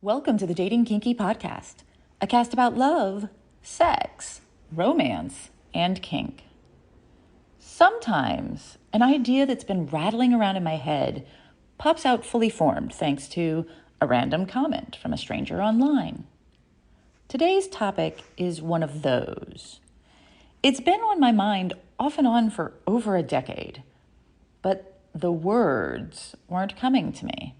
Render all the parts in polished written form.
Welcome to the Dating Kinky Podcast, a cast about love, sex, romance, and kink. Sometimes an idea that's been rattling around in my head pops out fully formed thanks to a random comment from a stranger online. Today's topic is one of those. It's been on my mind off and on for over a decade, but the words weren't coming to me.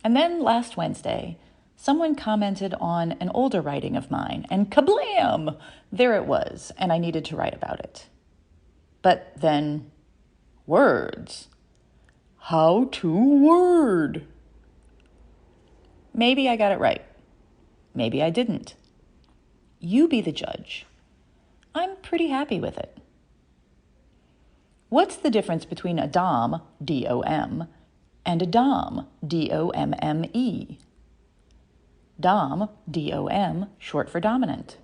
And then last Wednesday, someone commented on an older writing of mine, and kablam! There it was, and I needed to write about it. But then, words. How to word. Maybe I got it right. Maybe I didn't. You be the judge. I'm pretty happy with it. What's the difference between a Domme, D-O-M, and a Domme, D-O-M-M-E? Domme, D-O-M, short for dominant.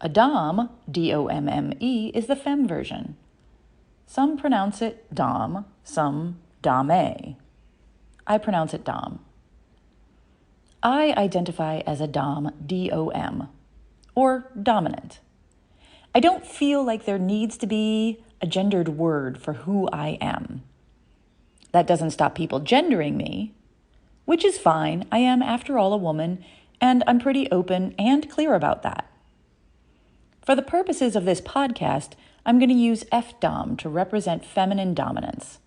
A Domme, D-O-M-M-E, is the femme version. Some pronounce it Domme, some Domme. I pronounce it Domme. I identify as a Domme, D-O-M, or dominant. I don't feel like there needs to be a gendered word for who I am. That doesn't stop people gendering me, which is fine. I am, after all, a woman, and I'm pretty open and clear about that. For the purposes of this podcast, I'm going to use FDom to represent feminine dominance.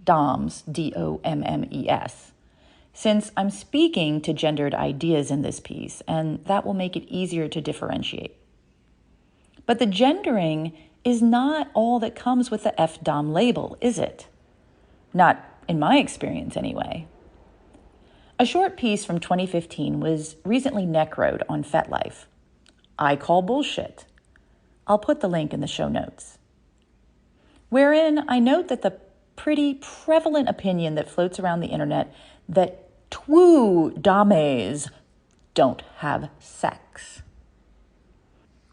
Doms, D-O-M-M-E-S. Since I'm speaking to gendered ideas in this piece, and that will make it easier to differentiate. But the gendering is not all that comes with the FDom label, is it? Not in my experience, anyway. A short piece from 2015 was recently necroed on FetLife. I call bullshit. I'll put the link in the show notes. Wherein I note that the pretty prevalent opinion that floats around the internet that twoo dames don't have sex,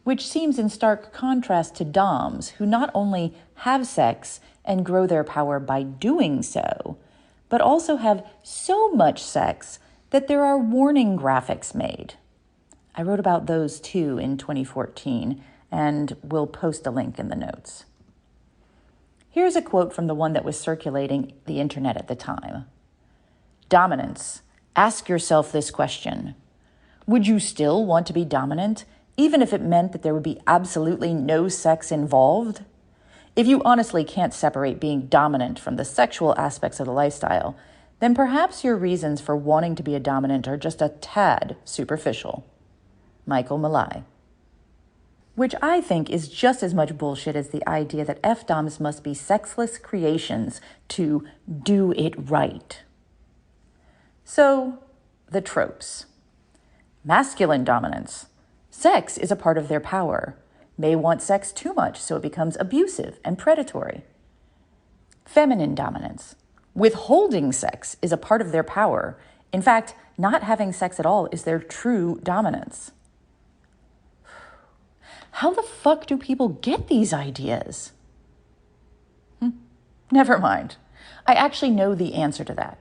which seems in stark contrast to doms who not only have sex and grow their power by doing so, but also have so much sex that there are warning graphics made. I wrote about those too in 2014, and we'll post a link in the notes. Here's a quote from the one that was circulating the internet at the time. Dominance. Ask yourself this question. Would you still want to be dominant, even if it meant that there would be absolutely no sex involved? If you honestly can't separate being dominant from the sexual aspects of the lifestyle, then perhaps your reasons for wanting to be a dominant are just a tad superficial. Michael Malai. Which I think is just as much bullshit as the idea that FDoms must be sexless creations to do it right. So, the tropes. Masculine dominance. Sex is a part of their power. May want sex too much, so it becomes abusive and predatory. Feminine dominance. Withholding sex is a part of their power. In fact, not having sex at all is their true dominance. How the fuck do people get these ideas? Never mind. I actually know the answer to that.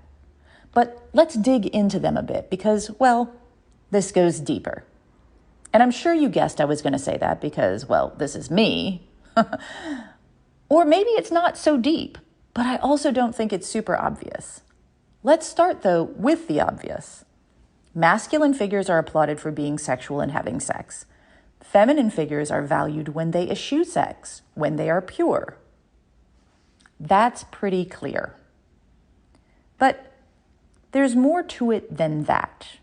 But let's dig into them a bit because, well, this goes deeper. And I'm sure you guessed I was going to say that because, well, this is me. Or maybe it's not so deep, but I also don't think it's super obvious. Let's start, though, with the obvious. Masculine figures are applauded for being sexual and having sex. Feminine figures are valued when they eschew sex, when they are pure. That's pretty clear. But there's more to it than that.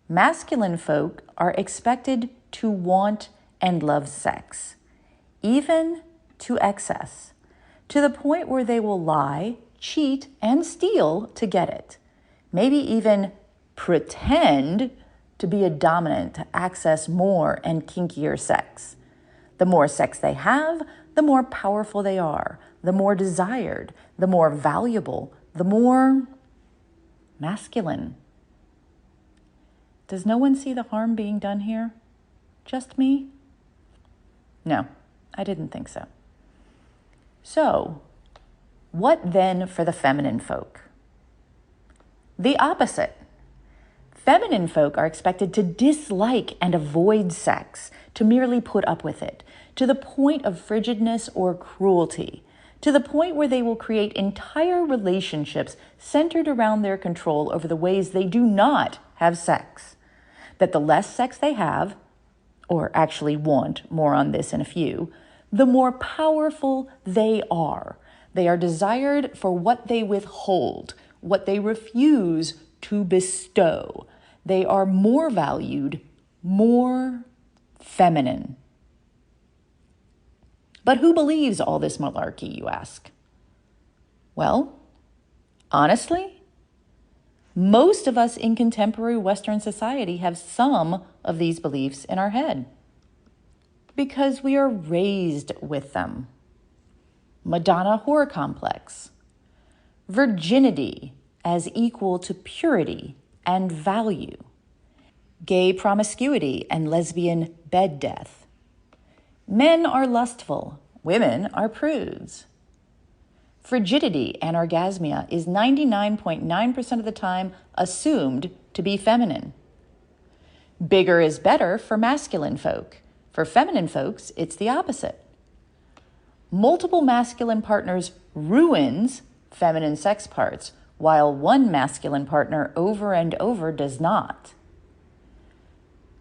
Masculine folk are expected to want and love sex, even to excess, to the point where they will lie, cheat, and steal to get it. Maybe even pretend to be a dominant to access more and kinkier sex. The more sex they have, the more powerful they are, the more desired, the more valuable, the more masculine. Does no one see the harm being done here? Just me? No, I didn't think so. So, what then for the feminine folk? The opposite. Feminine folk are expected to dislike and avoid sex, to merely put up with it, to the point of frigidness or cruelty, to the point where they will create entire relationships centered around their control over the ways they do not have sex. That the less sex they have, or actually want, more on this in a few, the more powerful they are. They are desired for what they withhold, what they refuse to bestow. They are more valued, more feminine. But who believes all this malarkey, you ask? Well, honestly, most of us in contemporary Western society have some of these beliefs in our head because we are raised with them. Madonna whore complex, virginity as equal to purity and value, gay promiscuity and lesbian bed death. Men are lustful, women are prudes. Frigidity and orgasmia is 99.9% of the time assumed to be feminine. Bigger is better for masculine folk. For feminine folks, it's the opposite. Multiple masculine partners ruins feminine sex parts, while one masculine partner over and over does not.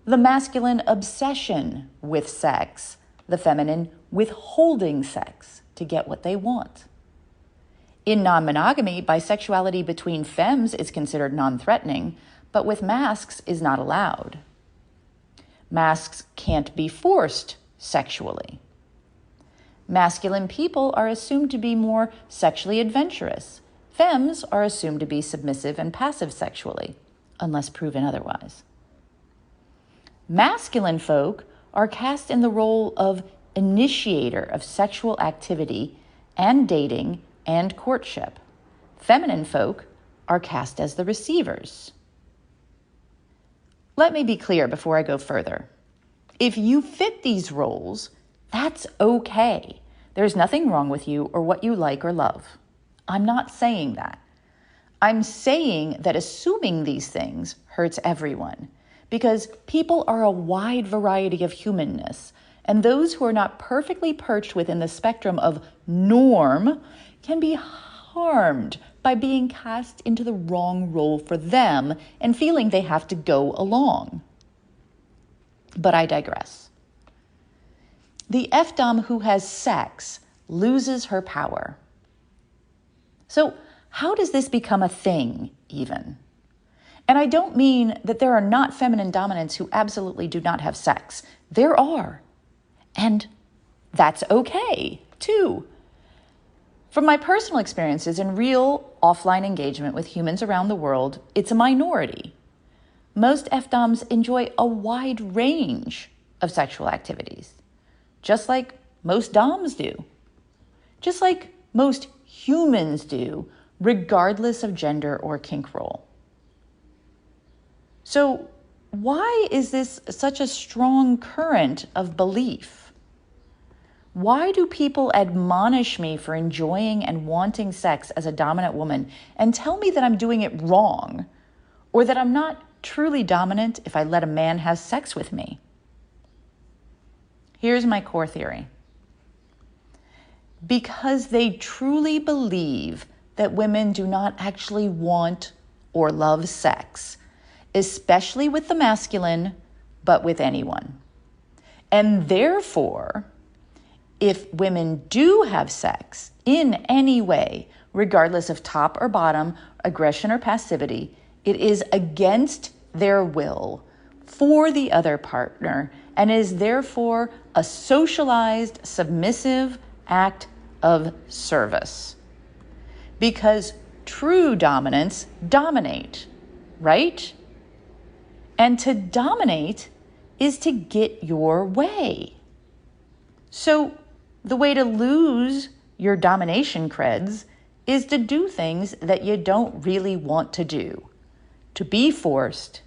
The masculine obsession with sex, the feminine withholding sex to get what they want. In non-monogamy, bisexuality between femmes is considered non-threatening, but with masks is not allowed. Masks can't be forced sexually. Masculine people are assumed to be more sexually adventurous. Femmes are assumed to be submissive and passive sexually, unless proven otherwise. Masculine folk are cast in the role of initiator of sexual activity and dating and courtship. Feminine folk are cast as the receivers. Let me be clear before I go further. If you fit these roles, that's okay. There's nothing wrong with you or what you like or love. I'm not saying that. I'm saying that assuming these things hurts everyone because people are a wide variety of humanness, and those who are not perfectly perched within the spectrum of norm can be harmed by being cast into the wrong role for them and feeling they have to go along. But I digress. The FDom who has sex loses her power. So how does this become a thing, even? And I don't mean that there are not feminine dominants who absolutely do not have sex. There are. And that's okay, too. From my personal experiences in real offline engagement with humans around the world, it's a minority. Most FDoms enjoy a wide range of sexual activities, just like most DOMs do, just like most humans do, regardless of gender or kink role. So why is this such a strong current of belief? Why do people admonish me for enjoying and wanting sex as a dominant woman and tell me that I'm doing it wrong, or that I'm not truly dominant if I let a man have sex with me? Here's my core theory. Because they truly believe that women do not actually want or love sex, especially with the masculine, but with anyone. And therefore, if women do have sex in any way, regardless of top or bottom, aggression or passivity, it is against their will for the other partner and is therefore a socialized, submissive act of service. Because true dominants dominate, right? And to dominate is to get your way. So the way to lose your domination creds is to do things that you don't really want to do, to be forced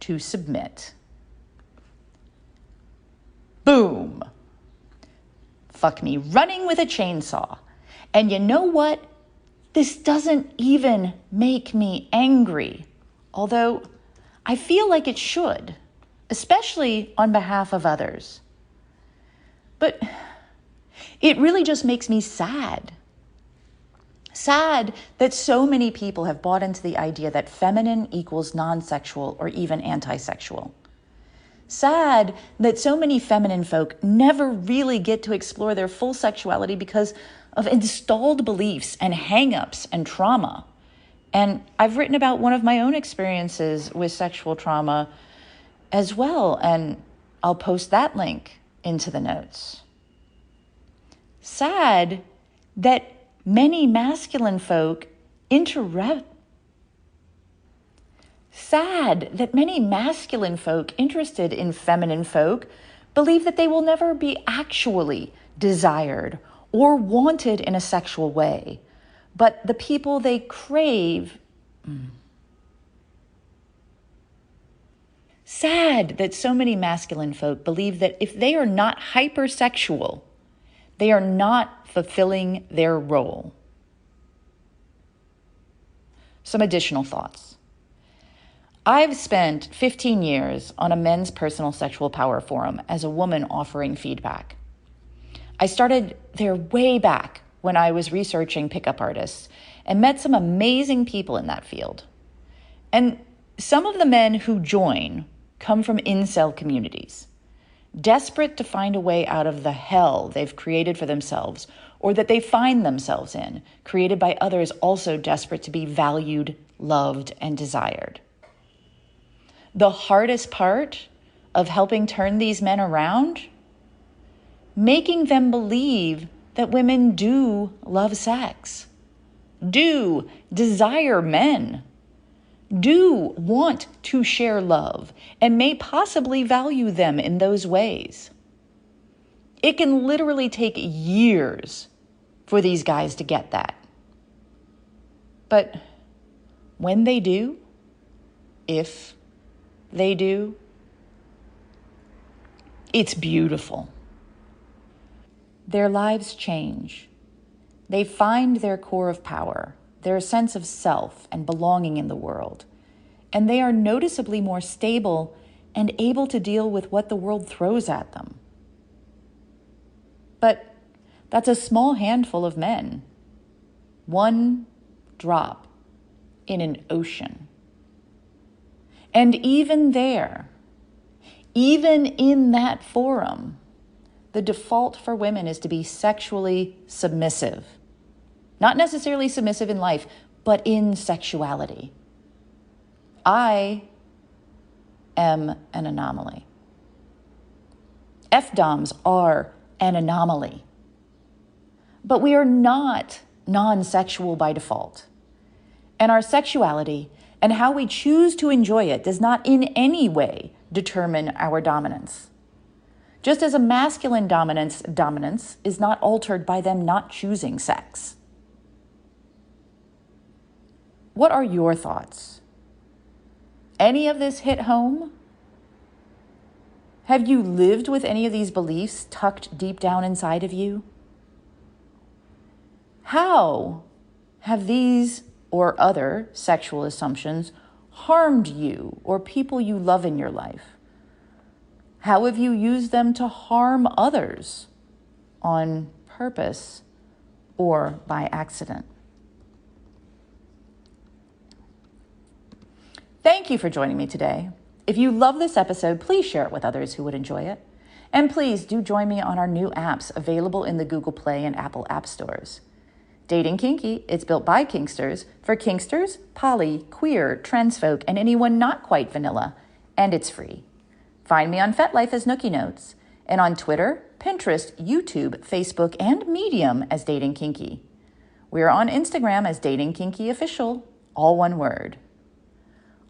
to submit. Boom. Fuck me running with a chainsaw. And you know what? This doesn't even make me angry. Although I feel like it should, especially on behalf of others. But it really just makes me sad. Sad that so many people have bought into the idea that feminine equals non-sexual or even anti-sexual. Sad that so many feminine folk never really get to explore their full sexuality because of installed beliefs and hang-ups and trauma. And I've written about one of my own experiences with sexual trauma as well, and I'll post that link into the notes. Sad that many masculine folk interested in feminine folk believe that they will never be actually desired or wanted in a sexual way, but the people they crave. Sad that so many masculine folk believe that if they are not hypersexual, they are not fulfilling their role. Some additional thoughts. I've spent 15 years on a men's personal sexual power forum as a woman offering feedback. I started there way back when I was researching pickup artists and met some amazing people in that field. And some of the men who join come from incel communities, desperate to find a way out of the hell they've created for themselves or that they find themselves in, created by others also desperate to be valued, loved, and desired. The hardest part of helping turn these men around? Making them believe that women do love sex, do desire men, do want to share love, and may possibly value them in those ways. It can literally take years for these guys to get that. But when they do, if they do, it's beautiful. Their lives change. They find their core of power, their sense of self and belonging in the world, and they are noticeably more stable and able to deal with what the world throws at them. But that's a small handful of men. One drop in an ocean. And even there, even in that forum, the default for women is to be sexually submissive. Not necessarily submissive in life, but in sexuality. I am an anomaly. FDoms are an anomaly. But we are not non-sexual by default. And our sexuality and how we choose to enjoy it does not in any way determine our dominance. Just as a masculine dominance is not altered by them not choosing sex. What are your thoughts? Any of this hit home? Have you lived with any of these beliefs tucked deep down inside of you? How have these or other sexual assumptions harmed you or people you love in your life? How have you used them to harm others on purpose or by accident? Thank you for joining me today. If you love this episode, please share it with others who would enjoy it. And please do join me on our new apps available in the Google Play and Apple App Stores. Dating Kinky, it's built by Kinksters for Kinksters, poly, queer, trans folk, and anyone not quite vanilla. And it's free. Find me on FetLife as Nookie Notes, and on Twitter, Pinterest, YouTube, Facebook, and Medium as Dating Kinky. We're on Instagram as Dating Kinky Official, all one word.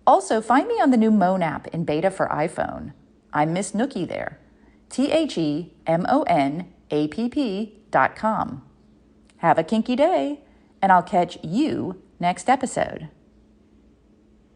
Also, find me on the new Moan app in beta for iPhone. I'm Miss Nookie there. TheMonapp.com. Have a kinky day, and I'll catch you next episode.